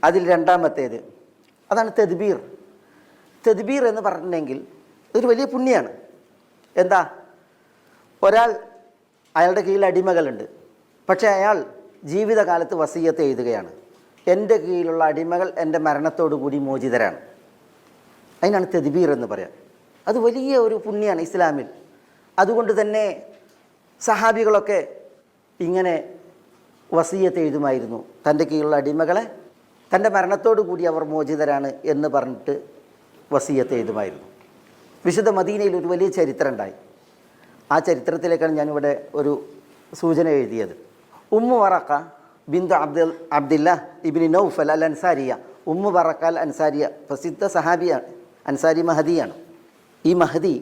അതിൽ രണ്ടാമത്തേത് അതാണ് തദ്ബീർ. തദ്ബീർ എന്ന് പറഞ്ഞിട്ടുണ്ടെങ്കിൽ ഇതൊരു വലിയ പുണ്യമാണ്. എന്താ, ഒരാൾ അയാളുടെ കീഴിൽ അടിമകളുണ്ട്, പക്ഷേ അയാൾ ജീവിതകാലത്ത് വസിയ്യത്ത് എഴുതുകയാണ്, എൻ്റെ കീഴിലുള്ള അടിമകൾ എൻ്റെ മരണത്തോടു കൂടി മോചിതരാണ്. അതിനാണ് തദ്ബീർ എന്ന് പറയാം. അത് വലിയ ഒരു പുണ്യമാണ് ഇസ്ലാമിൽ. അതുകൊണ്ട് തന്നെ സഹാബികളൊക്കെ ഇങ്ങനെ വസിയ്യത്ത് എഴുതുമായിരുന്നു. തൻ്റെ കീഴിലുള്ള അടിമകളെ തൻ്റെ മരണത്തോടു കൂടി അവർ മോചിതരാണ് എന്ന് പറഞ്ഞിട്ട് വസിയ്യത്ത് എഴുതുമായിരുന്നു. വിശുദ്ധ മദീനയിൽ ഒരു വലിയ ചരിത്രം ഉണ്ടായി. ആ ചരിത്രത്തിലേക്കാണ് ഞാനിവിടെ ഒരു സൂചന എഴുതിയത്. ഉമ്മു വറക്ക ബിന്ദു അബ്ദില്ല ഇബ്നു നൗഫൽ അൽ അൻസാരിയ, ഉമ്മു വറക്ക അൽ അൻസാരിയ പ്രസിദ്ധ സഹാബിയാണ്, അൻസാരി മഹദിയാണ്. ഈ മഹദി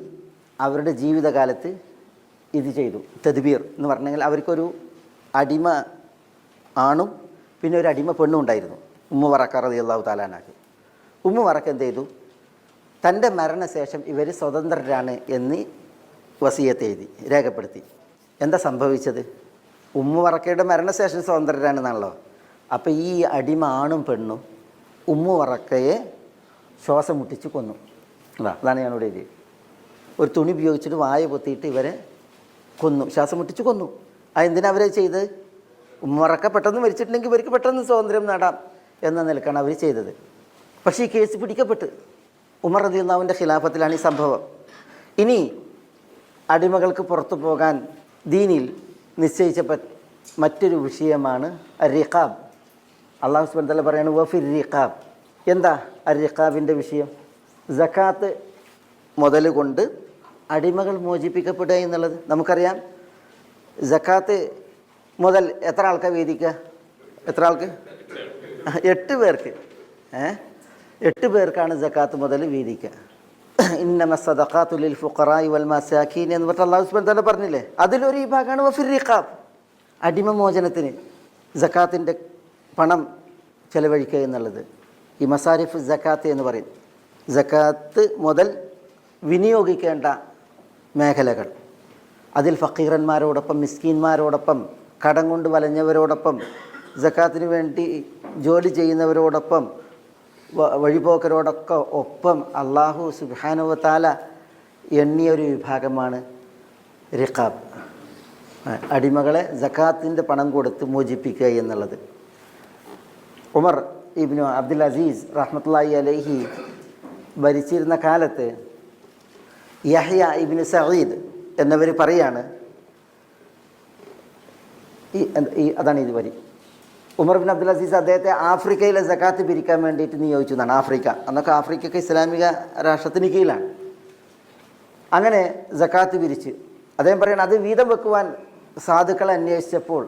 അവരുടെ ജീവിതകാലത്ത് ഇത് ചെയ്തു. തദ്ബീർ എന്ന് പറഞ്ഞെങ്കിൽ അവർക്കൊരു അടിമ ആണും പിന്നെ ഒരു അടിമ പെണ്ണും ഉണ്ടായിരുന്നു. ഉമ്മു വറക്ക റളിയല്ലാഹു തആല അൻഹ. ഉമ്മു വറക്ക എന്ത് ചെയ്തു, തൻ്റെ മരണശേഷം ഇവർ സ്വതന്ത്രരാണ് എന്ന് വസിയ്യത്ത് എഴുതി രേഖപ്പെടുത്തി. എന്താ സംഭവിച്ചത്? ഉമ്മു വറക്കയുടെ മരണശേഷം സ്വതന്ത്രരാണെന്നാണല്ലോ. അപ്പോൾ ഈ അടിമ ആണും പെണ്ണും ഉമ്മു വറക്കയെ ശ്വാസം മുട്ടിച്ച് കൊന്നു. അതാണ് ഞാനിവിടെ എഴുതിയത്. ഒരു തുണി ഉപയോഗിച്ചിട്ട് വായ പൊത്തിയിട്ട് ഇവരെ കൊന്നു, ശ്വാസം മുട്ടിച്ച് കൊന്നു. അതെന്തിനാണ് അവരെ ചെയ്തത്? ഉമ്മു വറക്ക പെട്ടെന്ന് മരിച്ചിട്ടുണ്ടെങ്കിൽ ഇവർക്ക് പെട്ടെന്ന് സ്വാതന്ത്ര്യം നേടാം എന്ന നിലക്കാണ് അവർ ചെയ്തത്. പക്ഷേ ഈ കേസ് പിടിക്കപ്പെട്ട് ഉമർ റളിയല്ലാഹുവിൻ്റെ ഖിലാഫത്തിലാണ് ഈ സംഭവം. ഇനി അടിമകൾക്ക് പുറത്തു പോകാൻ ദീനിൽ നിശ്ചയിച്ച മറ്റൊരു വിഷയമാണ് റിഖാബ്. അല്ലാഹു സുബ്ഹാനഹു വ തആല പറയാണ് വഫിർ റിഖാബ്. എന്താ റിഖാബിൻ്റെ വിഷയം? സകാത്ത് മുതൽ കൊണ്ട് അടിമകൾ മോചിപ്പിക്കപ്പെടുക എന്നുള്ളത് നമുക്കറിയാം. സകാത്ത് മുതൽ എത്ര ആൾക്കാർ വീതിക്കുക? എത്ര ആൾക്ക്? 8 പേർക്ക്. 8 പേർക്കാണ് സകാത്ത് മുതൽ വീതിക്കുക. ഇന്നമ സദഖാത്തു ലിൽ ഫുഖറാഇ വൽ മസാകീൻ എന്ന് പറഞ്ഞിട്ട് അല്ലാഹു സുബ്ഹാനഹു വ തആല പറഞ്ഞില്ലേ, അതിലൊരു വിഭാഗമാണ് വഫിർ റിഖാബ്, അടിമമോചനത്തിന് സകാത്തിൻ്റെ പണം ചെലവഴിക്കുക എന്നുള്ളത്. ഈ മസാരിഫ് സകാത്ത് എന്ന് പറയും. സകാത്ത് മുതൽ വിനിയോഗിക്കേണ്ട മേഖലകൾ, അതിൽ ഫക്കീറന്മാരോടൊപ്പം മിസ്കീന്മാരോടൊപ്പം കടം കൊണ്ട് വലഞ്ഞവരോടൊപ്പം സകാത്തിന് വേണ്ടി ജോലി ചെയ്യുന്നവരോടൊപ്പം വഴിപോക്കരോടൊക്കെ ഒപ്പം അല്ലാഹു സുബ്ഹാനഹു വ തആല എണ്ണിയൊരു വിഭാഗമാണ് റിഖാബ്, അടിമകളെ സകാത്തിൻ്റെ പണം കൊടുത്ത് മോചിപ്പിക്കുക എന്നുള്ളത്. ഉമർ ഇബ്നു അബ്ദുൽ അസീസ് റഹ്മത്തുള്ളാഹി അലൈഹി ഭരിച്ചിരുന്ന കാലത്ത് യഹ്യ ഇബ്നു സഈദ് എന്നവർ പറയാണ്, അതാണ് ഇത് വരി. ഉമർ ബിൻ അബ്ദുൽ അസീസ് അദ്ദേഹത്തെ ആഫ്രിക്കയിലെ സകാത്ത് പിരിക്കാൻ വേണ്ടിയിട്ട് നിയോഗിച്ചു എന്നാണ്. ആഫ്രിക്ക അന്നൊക്കെ ആഫ്രിക്കയ്ക്ക് ഇസ്ലാമിക രാഷ്ട്രത്തിന് കീഴിലാണ്. അങ്ങനെ സകാത്ത് പിരിച്ച് അദ്ദേഹം പറയണം, അത് വീതം വെക്കുവാൻ സാധുക്കളെ അന്വേഷിച്ചപ്പോൾ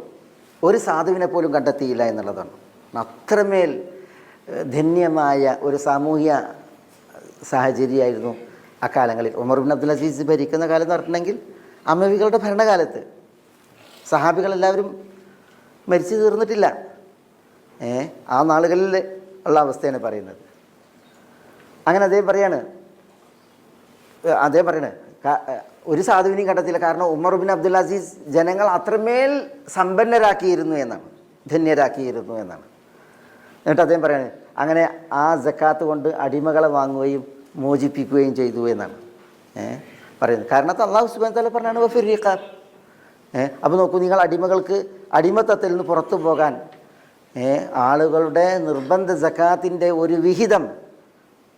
ഒരു സാധുവിനെ പോലും കണ്ടെത്തിയില്ല എന്നുള്ളതാണ്. അത്രമേൽ ധന്യമായ ഒരു സാമൂഹ്യ സാഹചര്യമായിരുന്നു അക്കാലങ്ങളിൽ. ഉമർ ബിൻ അബ്ദുൽ അസീസ് ഭരിക്കുന്ന കാലം എന്ന് പറഞ്ഞിട്ടുണ്ടെങ്കിൽ അമവികളുടെ ഭരണകാലത്ത് സഹാബികളെല്ലാവരും മരിച്ചു തീർന്നിട്ടില്ല. ആ നാളുകളിൽ ഉള്ള അവസ്ഥയാണ് പറയുന്നത്. അങ്ങനെ അദ്ദേഹം പറയാണ് ഒരു സാധുവിനെയും കണ്ടെത്തിയില്ല. കാരണം ഉമർ ബിൻ അബ്ദുൽ അസീസ് ജനങ്ങൾ അത്രമേൽ സമ്പന്നരാക്കിയിരുന്നു എന്നാണ്, ധന്യരാക്കിയിരുന്നു എന്നാണ്. എന്നിട്ട് അദ്ദേഹം പറയാണ്, അങ്ങനെ ആ സക്കാത്ത് കൊണ്ട് അടിമകളെ വാങ്ങുകയും മോചിപ്പിക്കുകയും ചെയ്തു എന്നാണ് പറയുന്നത്. കാരണം അല്ലാഹു സുബ്ഹാനഹു വ തആല പറഞ്ഞാണ് വഫിർ റിഖാബ്. അപ്പോൾ നോക്കൂ, നിങ്ങൾ അടിമകൾക്ക് അടിമത്തത്തിൽ നിന്ന് പുറത്തു പോകാൻ ആളുകളുടെ നിർബന്ധ സക്കാത്തിൻ്റെ ഒരു വിഹിതം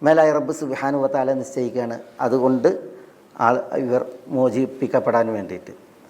മേലായ റബ്ബ് സുബ്ഹാനഹു വ തആല നിശ്ചയിക്കുകയാണ്. അതുകൊണ്ട് ഇവർ മോചിപ്പിക്കപ്പെടാൻ വേണ്ടിയിട്ട്